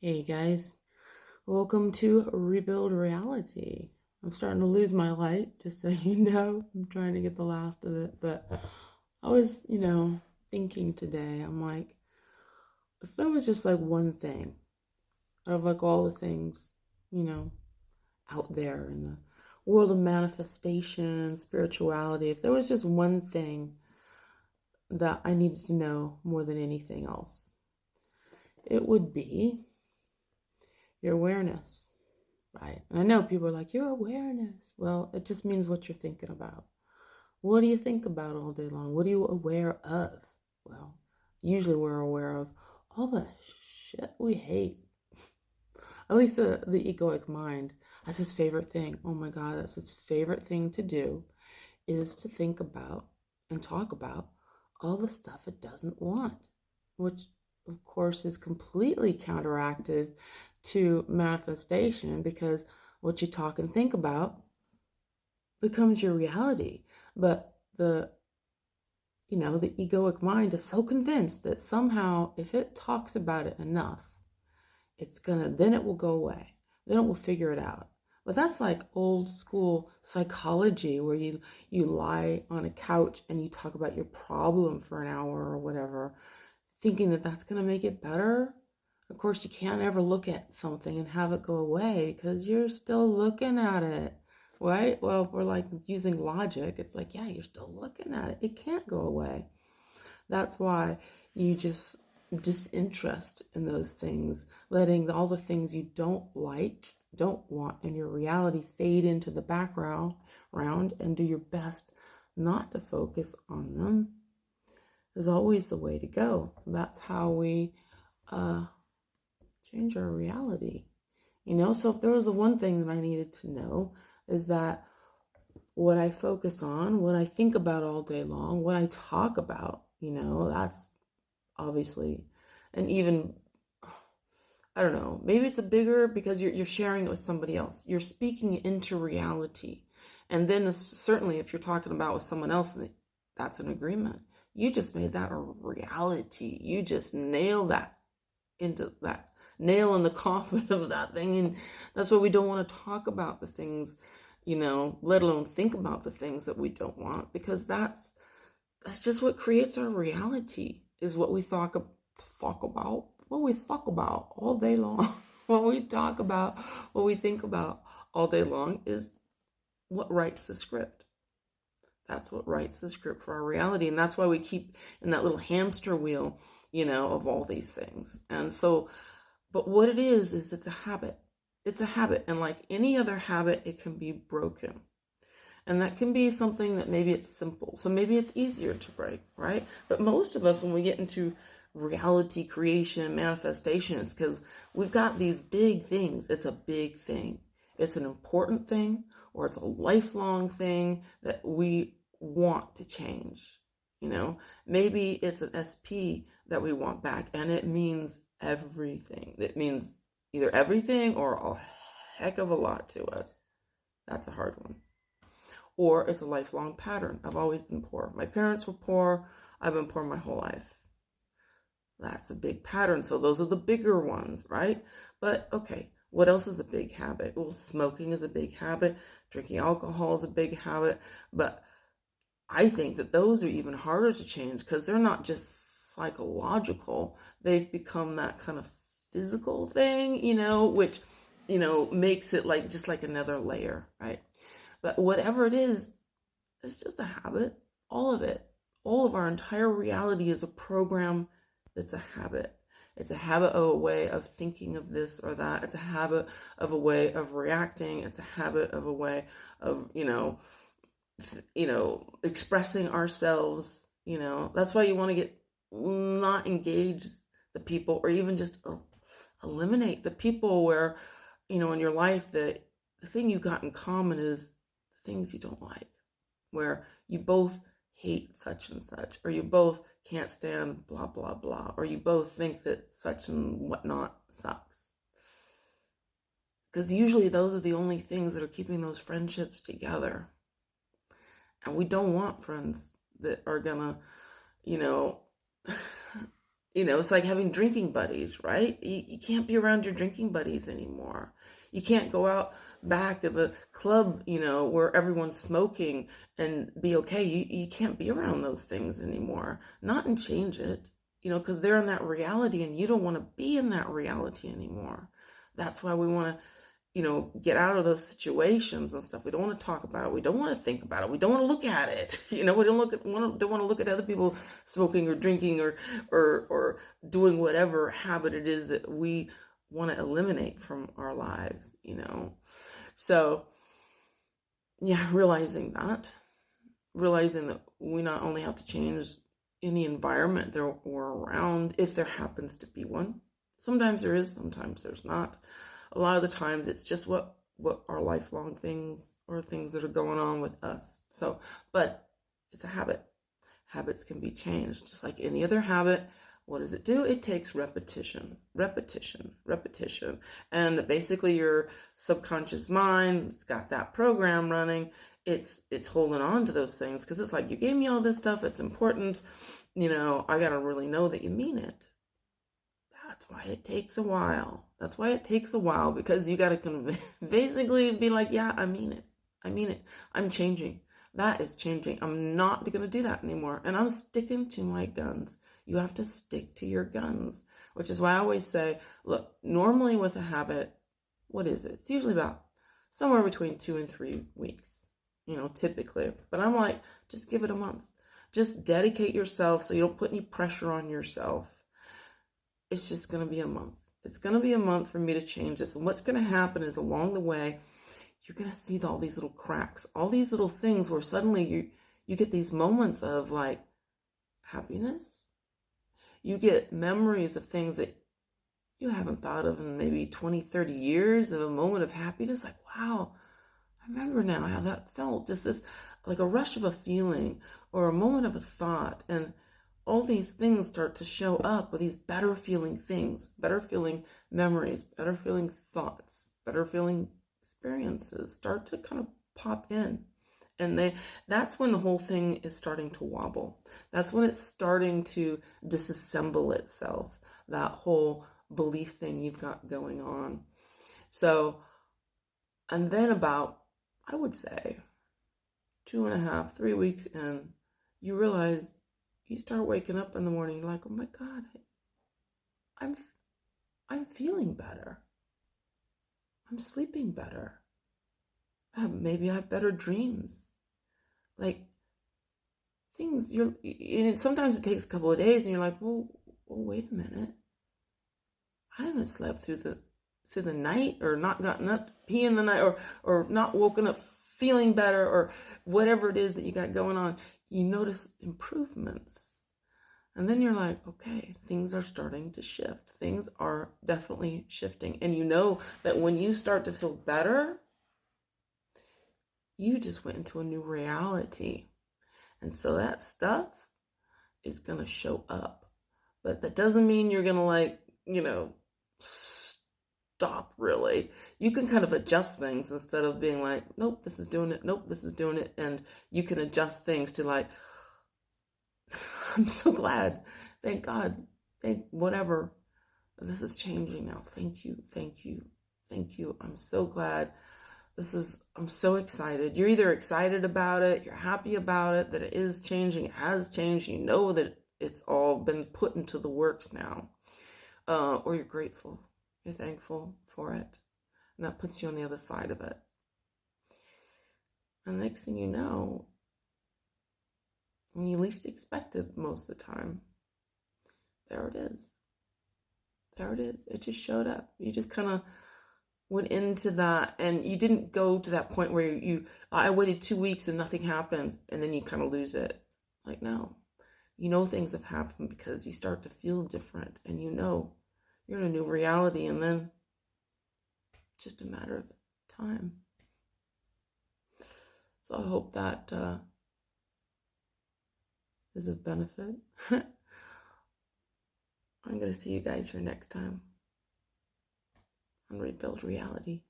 Hey guys, welcome to Rebuild Reality. I'm starting to lose my light, just so you know. I'm trying to get the last of it, but I was, thinking today, I'm like, if there was just like one thing out of like all the things, you know, out there in the world of manifestation, spirituality, if there was just one thing that I needed to know more than anything else, it would be your awareness. Right. And I know people are like, your awareness. Well, it just means what you're thinking about. What do you think about all day long? What are you aware of? Well, usually we're aware of all the shit we hate. At least the egoic mind. That's his favorite thing. Oh my God, that's his favorite thing to do is to think about and talk about all the stuff it doesn't want, which of course is completely counteractive to manifestation because what you talk and think about becomes your reality. But the egoic mind is so convinced that somehow if it talks about it enough, then it will go away. Then it will figure it out. But that's like old school psychology where you lie on a couch and you talk about your problem for an hour or whatever, thinking that that's going to make it better. Of course, you can't ever look at something and have it go away because you're still looking at it, right? Well, if we're like using logic, it's like, yeah, you're still looking at it. It can't go away. That's why you just disinterest in those things, letting all the things you don't like, don't want in your reality fade into the background and do your best not to focus on them is always the way to go. That's how we change our reality. So if there was the one thing that I needed to know is that what I focus on, what I think about all day long, what I talk about, that's obviously, and even, I don't know, maybe it's a bigger because you're sharing it with somebody else. You're speaking into reality. And then certainly if you're talking about with someone else, that's an agreement. You just made that a reality. You just nailed that into that nail in the coffin of that thing. And that's why we don't want to talk about the things, let alone think about the things that we don't want, because that's just what creates our reality, is what we talk about, what we talk about all day long. What we talk about, what we think about all day long is what writes the script. That's what writes the script for our reality. And that's why we keep in that little hamster wheel, of all these things. And so, but what it is it's a habit. It's a habit. And like any other habit, it can be broken. And that can be something that maybe it's simple. So maybe it's easier to break, right? But most of us, when we get into reality creation, manifestation, it's because we've got these big things. It's a big thing. It's an important thing, or it's a lifelong thing that we want to change. Maybe it's an SP that we want back, and it means everything. It means either everything or a heck of a lot to us. That's a hard one. Or it's a lifelong pattern. I've always been poor. My parents were poor. I've been poor my whole life. That's a big pattern. So those are the bigger ones, right? But okay, what else is a big habit? Well, smoking is a big habit. Drinking alcohol is a big habit. But I think that those are even harder to change because they're not just psychological. They've become that kind of physical thing, which, makes it like just like another layer, right? But whatever it is, it's just a habit. All of it. All of our entire reality is a program that's a habit. It's a habit of a way of thinking of this or that. It's a habit of a way of reacting. It's a habit of a way of, expressing ourselves. That's why you want to get not engage the people, or even just eliminate the people where, in your life, the thing you got in common is things you don't like, where you both hate such and such, or you both can't stand blah, blah, blah, or you both think that such and whatnot sucks. Because usually those are the only things that are keeping those friendships together. And we don't want friends that are gonna, It's like having drinking buddies, right? You can't be around your drinking buddies anymore. You can't go out back of the club, where everyone's smoking and be okay. You can't be around those things anymore. Not and change it, because they're in that reality and you don't want to be in that reality anymore. That's why we want to get out of those situations and stuff. We don't want to talk about it. We don't want to think about it. We don't want to look at it. We don't want to look at other people smoking or drinking or doing whatever habit it is that we want to eliminate from our lives. So yeah, realizing that we not only have to change in the environment that we're around, if there happens to be one. Sometimes there is, sometimes there's not. A lot of the times it's just what are lifelong things or things that are going on with us. So, but it's a habit. Habits can be changed. Just like any other habit, what does it do? It takes repetition. And basically your subconscious mind, it's got that program running. It's holding on to those things because it's like, you gave me all this stuff. It's important. I got to really know that you mean it. That's why it takes a while. Because you got to basically be like, yeah, I mean it. I'm changing. That is changing. I'm not going to do that anymore. And I'm sticking to my guns. You have to stick to your guns, which is why I always say, look, normally with a habit, what is it? It's usually about somewhere between 2 and 3 weeks, typically. But I'm like, just give it a month. Just dedicate yourself so you don't put any pressure on yourself. It's just going to be a month. It's going to be a month for me to change this. And what's going to happen is along the way, you're going to see all these little cracks, all these little things where suddenly you get these moments of like happiness. You get memories of things that you haven't thought of in maybe 20, 30 years, of a moment of happiness. Like, wow, I remember now how that felt. Just this, like a rush of a feeling or a moment of a thought. And all these things start to show up with these better feeling things, better feeling memories, better feeling thoughts, better feeling experiences start to kind of pop in. And that's when the whole thing is starting to wobble. That's when it's starting to disassemble itself, that whole belief thing you've got going on. So, and then about, I would say, 2.5, 3 weeks in, you realize, you start waking up in the morning, you're like, oh my God, I'm feeling better. I'm sleeping better. Maybe I have better dreams. Like things and sometimes it takes a couple of days and you're like, well, wait a minute. I haven't slept through the night, or not gotten up pee in the night, or not woken up feeling better, or whatever it is that you got going on. You notice improvements. And then you're like, okay, things are starting to shift. Things are definitely shifting. And you know that when you start to feel better, you just went into a new reality. And so that stuff is going to show up. But that doesn't mean you're going to stop really. You can kind of adjust things instead of being like, nope, this is doing it. Nope, this is doing it. And you can adjust things to like, I'm so glad. Thank God. Thank whatever. This is changing now. Thank you. Thank you. Thank you. I'm so glad. I'm so excited. You're either excited about it, you're happy about it, that it is changing, it has changed, you know that it's all been put into the works now. Or you're grateful. You're thankful for it. And that puts you on the other side of it. And the next thing you know, when you least expect it most of the time, there it is. There it is. It just showed up. You just kind of went into that, and you didn't go to that point where I waited 2 weeks and nothing happened, and then you kind of lose it. Like, no. You know things have happened because you start to feel different, and you know you're in a new reality, and then it's just a matter of time. So I hope that is of benefit. I'm going to see you guys here next time on Rebuild Reality.